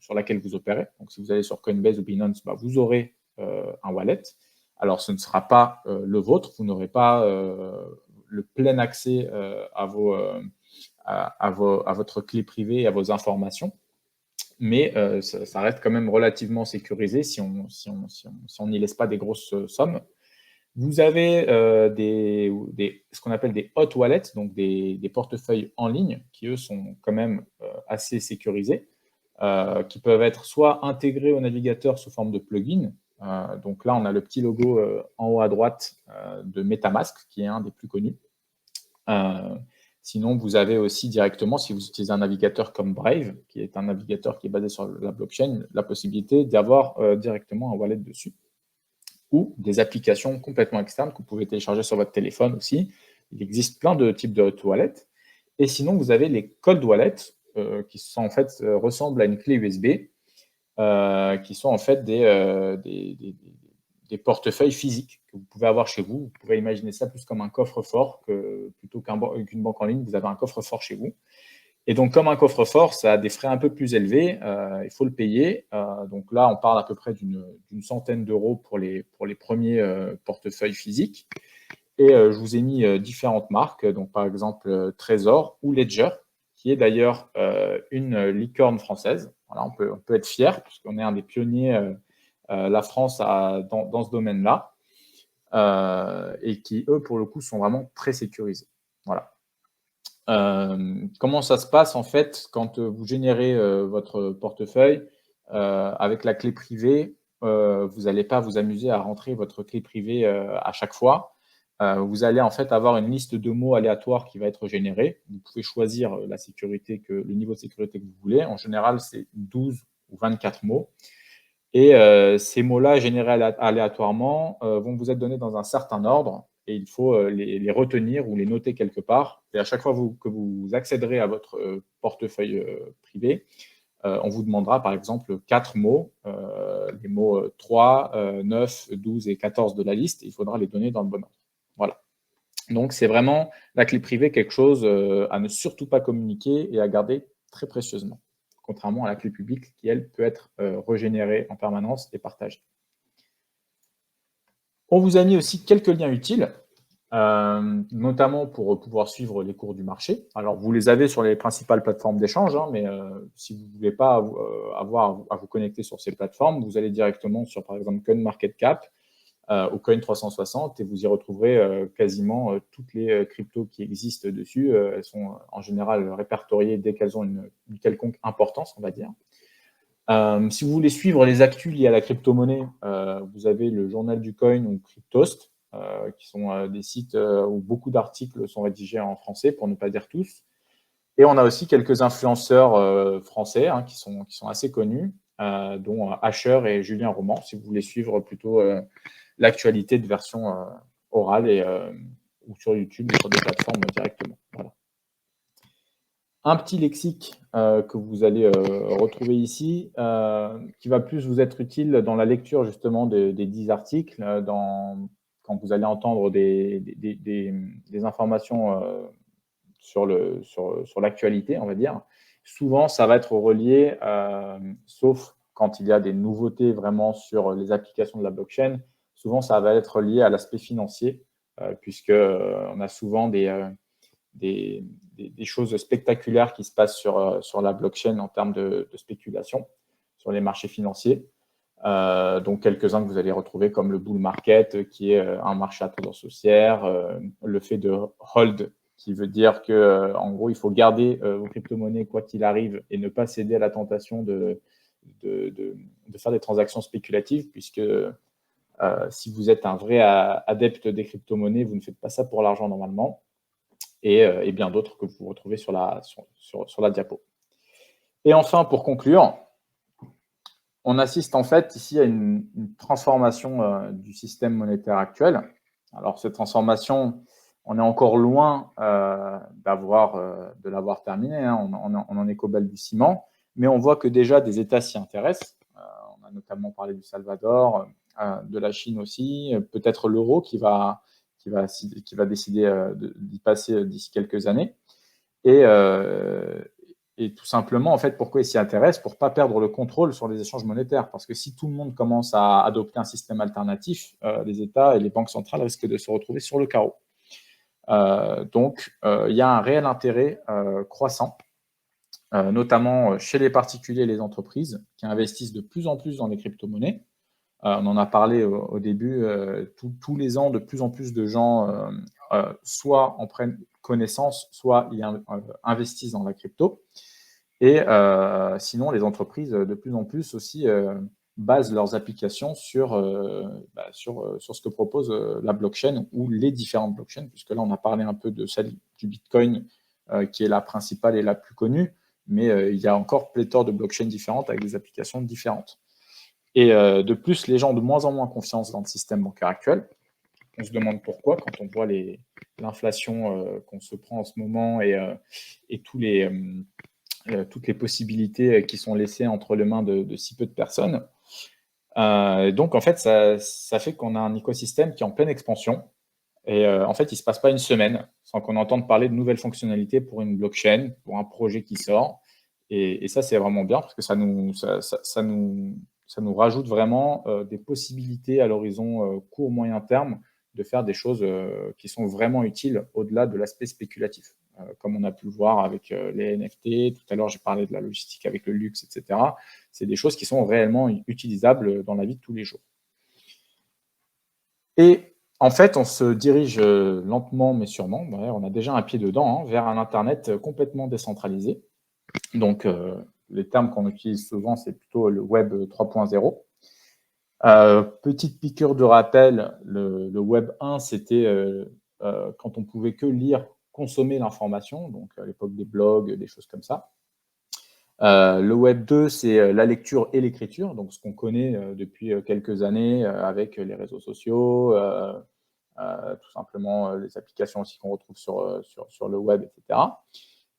B: sur laquelle vous opérez. Donc si vous allez sur Coinbase ou Binance, vous aurez un wallet. Alors ce ne sera pas le vôtre, vous n'aurez pas le plein accès à votre clé privée et à vos informations. Mais ça reste quand même relativement sécurisé si on n'y laisse pas des grosses sommes. Vous avez ce qu'on appelle des hot wallets, donc des portefeuilles en ligne, qui eux sont quand même assez sécurisés, qui peuvent être soit intégrés au navigateur sous forme de plugin. Donc là, on a le petit logo en haut à droite de MetaMask, qui est un des plus connus. Sinon, vous avez aussi directement, si vous utilisez un navigateur comme Brave, qui est un navigateur qui est basé sur la blockchain, la possibilité d'avoir directement un wallet dessus. Ou des applications complètement externes que vous pouvez télécharger sur votre téléphone aussi. Il existe plein de types de hot wallets. Et sinon, vous avez les cold wallets, qui sont en fait ressemblent à une clé USB, qui sont en fait des portefeuilles physiques que vous pouvez avoir chez vous. Vous pouvez imaginer ça plus comme un coffre-fort plutôt qu'une banque en ligne. Vous avez un coffre-fort chez vous. Et donc, comme un coffre-fort, ça a des frais un peu plus élevés. Il faut le payer. Donc là, on parle à peu près d'une centaine d'euros pour les premiers portefeuilles physiques. Et je vous ai mis différentes marques. Donc, par exemple, Trésor ou Ledger, qui est d'ailleurs une licorne française. Voilà, on peut être fier, puisqu'on est un des pionniers la France dans ce domaine-là, et qui, eux, pour le coup, sont vraiment très sécurisés. Voilà. Comment ça se passe, en fait, quand vous générez votre portefeuille avec la clé privée, vous n'allez pas vous amuser à rentrer votre clé privée à chaque fois. Vous allez en fait avoir une liste de mots aléatoires qui va être générée. Vous pouvez choisir le niveau de sécurité que vous voulez. En général, c'est 12 ou 24 mots. Et ces mots-là, générés aléatoirement, vont vous être donnés dans un certain ordre et il faut les retenir ou les noter quelque part. Et à chaque fois que vous accéderez à votre portefeuille privé, on vous demandera par exemple 4 mots, les mots 3, 9, 12 et 14 de la liste. Il faudra les donner dans le bon ordre. Voilà. Donc, c'est vraiment la clé privée, quelque chose à ne surtout pas communiquer et à garder très précieusement, contrairement à la clé publique qui, elle, peut être régénérée en permanence et partagée. On vous a mis aussi quelques liens utiles, notamment pour pouvoir suivre les cours du marché. Alors, vous les avez sur les principales plateformes d'échange, mais si vous ne voulez pas avoir à vous connecter sur ces plateformes, vous allez directement sur, par exemple, CoinMarketCap, au Coin 360 et vous y retrouverez quasiment toutes les cryptos qui existent dessus. Elles sont en général répertoriées dès qu'elles ont une quelconque importance, on va dire. Si vous voulez suivre les actus liées à la crypto-monnaie, vous avez le journal du coin ou Cryptost, qui sont des sites où beaucoup d'articles sont rédigés en français, pour ne pas dire tous. Et on a aussi quelques influenceurs français qui sont assez connus, dont Asher et Julien Roman, si vous voulez suivre plutôt l'actualité de version orale ou sur YouTube ou sur des plateformes directement. Voilà. Un petit lexique que vous allez retrouver ici, qui va plus vous être utile dans la lecture justement des 10 articles, quand vous allez entendre des informations sur l'actualité, on va dire. Souvent, ça va être relié, sauf quand il y a des nouveautés vraiment sur les applications de la blockchain, souvent ça va être lié à l'aspect financier, puisqu'on a souvent des choses spectaculaires qui se passent sur la blockchain en termes de spéculation sur les marchés financiers. Donc quelques-uns que vous allez retrouver comme le bull market, qui est un marché à tendance haussière, le fait de hold, qui veut dire que en gros il faut garder vos crypto-monnaies quoi qu'il arrive et ne pas céder à la tentation de faire des transactions spéculatives, puisque si vous êtes un vrai adepte des crypto-monnaies, vous ne faites pas ça pour l'argent normalement, et bien d'autres que vous retrouvez sur la diapo. Et enfin, pour conclure, on assiste en fait ici à une transformation du système monétaire actuel. Alors, cette transformation, on est encore loin de l'avoir terminée, hein. On en est qu'au balbutiement, mais on voit que déjà des États s'y intéressent. On a notamment parlé du Salvador, de la Chine aussi, peut-être l'euro qui va décider d'y passer d'ici quelques années. Et tout simplement, en fait, pourquoi ils s'y intéressent? Pour ne pas perdre le contrôle sur les échanges monétaires. Parce que si tout le monde commence à adopter un système alternatif, les États et les banques centrales risquent de se retrouver sur le carreau. Donc, il y a un réel intérêt croissant, notamment chez les particuliers et les entreprises qui investissent de plus en plus dans les crypto-monnaies. On en a parlé au début, tous les ans, de plus en plus de gens soit en prennent connaissance, soit y investissent dans la crypto. Et sinon, les entreprises, de plus en plus aussi, basent leurs applications sur ce que propose la blockchain ou les différentes blockchains, puisque là, on a parlé un peu de celle du Bitcoin, qui est la principale et la plus connue, mais il y a encore pléthore de blockchains différentes avec des applications différentes. Et de plus, les gens ont de moins en moins confiance dans le système bancaire actuel. On se demande pourquoi, quand on voit l'inflation qu'on se prend en ce moment et toutes les possibilités qui sont laissées entre les mains de si peu de personnes. Donc, en fait, ça fait qu'on a un écosystème qui est en pleine expansion. Et en fait, il ne se passe pas une semaine sans qu'on entende parler de nouvelles fonctionnalités pour une blockchain, pour un projet qui sort. Et ça, c'est vraiment bien parce que ça nous rajoute vraiment des possibilités à l'horizon court, moyen terme de faire des choses qui sont vraiment utiles au-delà de l'aspect spéculatif. Comme on a pu le voir avec les NFT, tout à l'heure j'ai parlé de la logistique avec le luxe, etc. C'est des choses qui sont réellement utilisables dans la vie de tous les jours. Et en fait, on se dirige lentement mais sûrement, on a déjà un pied dedans, vers un Internet complètement décentralisé. Donc, les termes qu'on utilise souvent, c'est plutôt le Web 3.0. Petite piqûre de rappel, le Web 1, c'était quand on pouvait que lire, consommer l'information, donc à l'époque des blogs, des choses comme ça. Le Web 2, c'est la lecture et l'écriture, donc ce qu'on connaît depuis quelques années avec les réseaux sociaux, tout simplement les applications aussi qu'on retrouve sur le web, etc.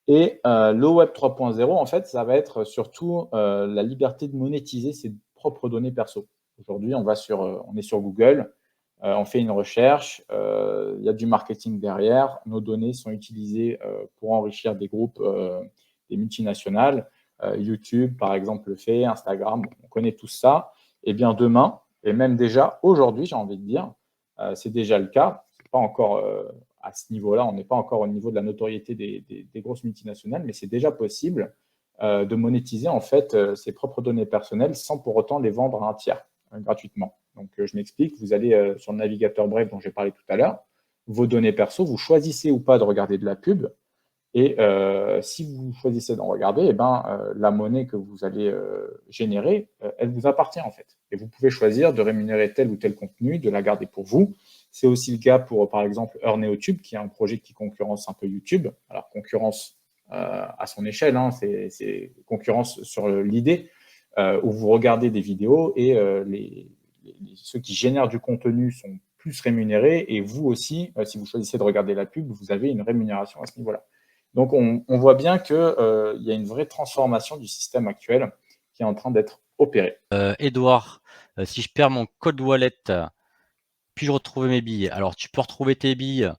B: Et le Web 3.0, en fait, ça va être surtout la liberté de monétiser ses propres données perso. Aujourd'hui, on est sur Google, on fait une recherche, il y a du marketing derrière, nos données sont utilisées pour enrichir des groupes, des multinationales. YouTube, par exemple, le fait, Instagram, on connaît tout ça. Et bien demain, et même déjà aujourd'hui, j'ai envie de dire, c'est déjà le cas. C'est pas encore à ce niveau-là, on n'est pas encore au niveau de la notoriété des grosses multinationales, mais c'est déjà possible de monétiser en fait ses propres données personnelles sans pour autant les vendre à un tiers gratuitement. Donc je m'explique, vous allez sur le navigateur Brave dont j'ai parlé tout à l'heure, vos données perso, vous choisissez ou pas de regarder de la pub, et si vous choisissez d'en regarder, la monnaie que vous allez générer, elle vous appartient en fait. Et vous pouvez choisir de rémunérer tel ou tel contenu, de la garder pour vous. C'est aussi le cas pour, par exemple, EarneoTube, qui est un projet qui concurrence un peu YouTube. Alors, concurrence à son échelle, hein, c'est concurrence sur l'idée où vous regardez des vidéos et ceux qui génèrent du contenu sont plus rémunéré et vous aussi, si vous choisissez de regarder la pub, vous avez une rémunération à ce niveau-là. Donc, on voit bien qu'il y a une vraie transformation du système actuel qui est en train d'être opérée.
A: Edouard, si je perds mon code wallet, puis-je retrouver mes billes? Alors, tu peux retrouver tes billes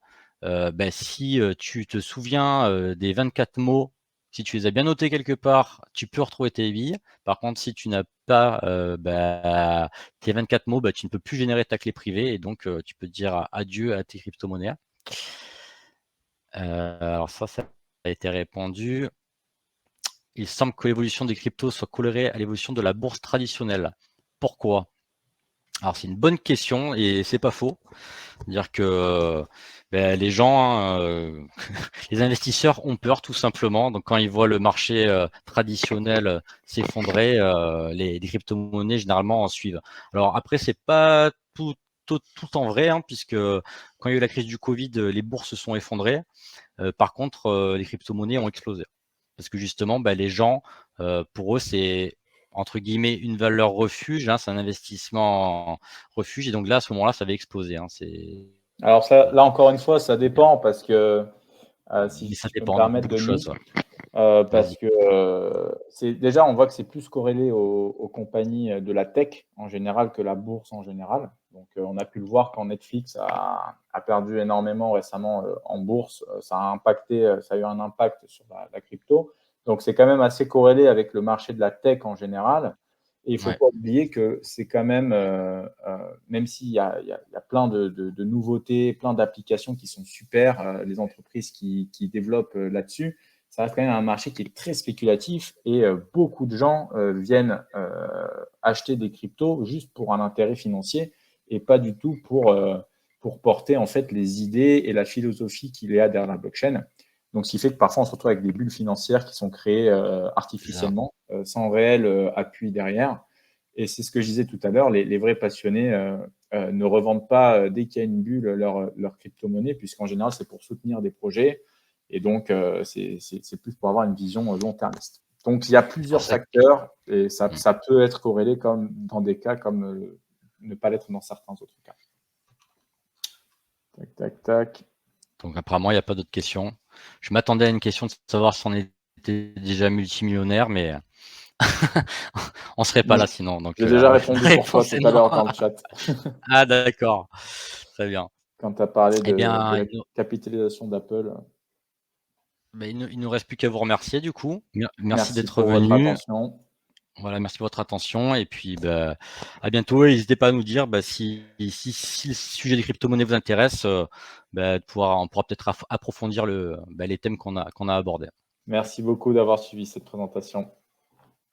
A: si tu te souviens des 24 mots. Si tu les as bien notés quelque part, tu peux retrouver tes billes. Par contre, si tu n'as pas tes 24 mots, tu ne peux plus générer ta clé privée et donc tu peux dire adieu à tes crypto-monnaies. Alors ça a été répondu. Il semble que l'évolution des cryptos soit corrélée à l'évolution de la bourse traditionnelle. Pourquoi? Alors c'est une bonne question et c'est pas faux. C'est-à-dire que les gens, les investisseurs ont peur tout simplement. Donc quand ils voient le marché traditionnel s'effondrer, les crypto-monnaies généralement en suivent. Alors après, c'est pas tout en vrai, puisque quand il y a eu la crise du Covid, les bourses se sont effondrées. Par contre, les crypto-monnaies ont explosé. Parce que justement, les gens, pour eux, c'est entre guillemets une valeur refuge, c'est un investissement refuge. Et donc là, à ce moment-là, ça va exploser.
B: Alors ça, là, encore une fois, ça dépend parce que si
A: ça
B: je peux me
A: dépend de
B: permettre,
A: beaucoup de
B: Denis,
A: choses.
B: parce que déjà, on voit que c'est plus corrélé aux compagnies de la tech en général que la bourse en général. Donc, on a pu le voir quand Netflix a perdu énormément récemment en bourse. Ça a eu un impact sur la crypto. Donc, c'est quand même assez corrélé avec le marché de la tech en général. Et il ne faut pas oublier que c'est quand même, même s'il y a plein de nouveautés, plein d'applications qui sont super, les entreprises qui développent là-dessus, ça reste quand même un marché qui est très spéculatif et beaucoup de gens viennent acheter des cryptos juste pour un intérêt financier et pas du tout pour porter en fait les idées et la philosophie qu'il y a derrière la blockchain. Donc, ce qui fait que parfois on se retrouve avec des bulles financières qui sont créées artificiellement, sans réel appui derrière. Et c'est ce que je disais tout à l'heure, les vrais passionnés ne revendent pas dès qu'il y a une bulle leur crypto-monnaie, puisqu'en général, c'est pour soutenir des projets. Et donc, c'est plus pour avoir une vision long-termiste. Donc, il y a plusieurs facteurs et ça peut être corrélé comme dans des cas comme ne pas l'être dans certains autres cas. Tac, tac, tac.
A: Donc, apparemment, il n'y a pas d'autres questions. Je m'attendais à une question de savoir si on était déjà multimillionnaire, mais on ne serait pas là sinon.
B: J'ai déjà répondu pour toi tout à l'heure dans le chat.
A: Ah, d'accord. Très bien.
B: Quand tu as parlé de la capitalisation d'Apple.
A: Il ne nous reste plus qu'à vous remercier du coup. Merci d'être
B: pour
A: venu.
B: votre attention.
A: Voilà, merci pour votre attention et puis à bientôt. N'hésitez pas à nous dire si le sujet des crypto-monnaies vous intéresse, on pourra peut-être approfondir les thèmes qu'on a abordés.
B: Merci beaucoup d'avoir suivi cette présentation.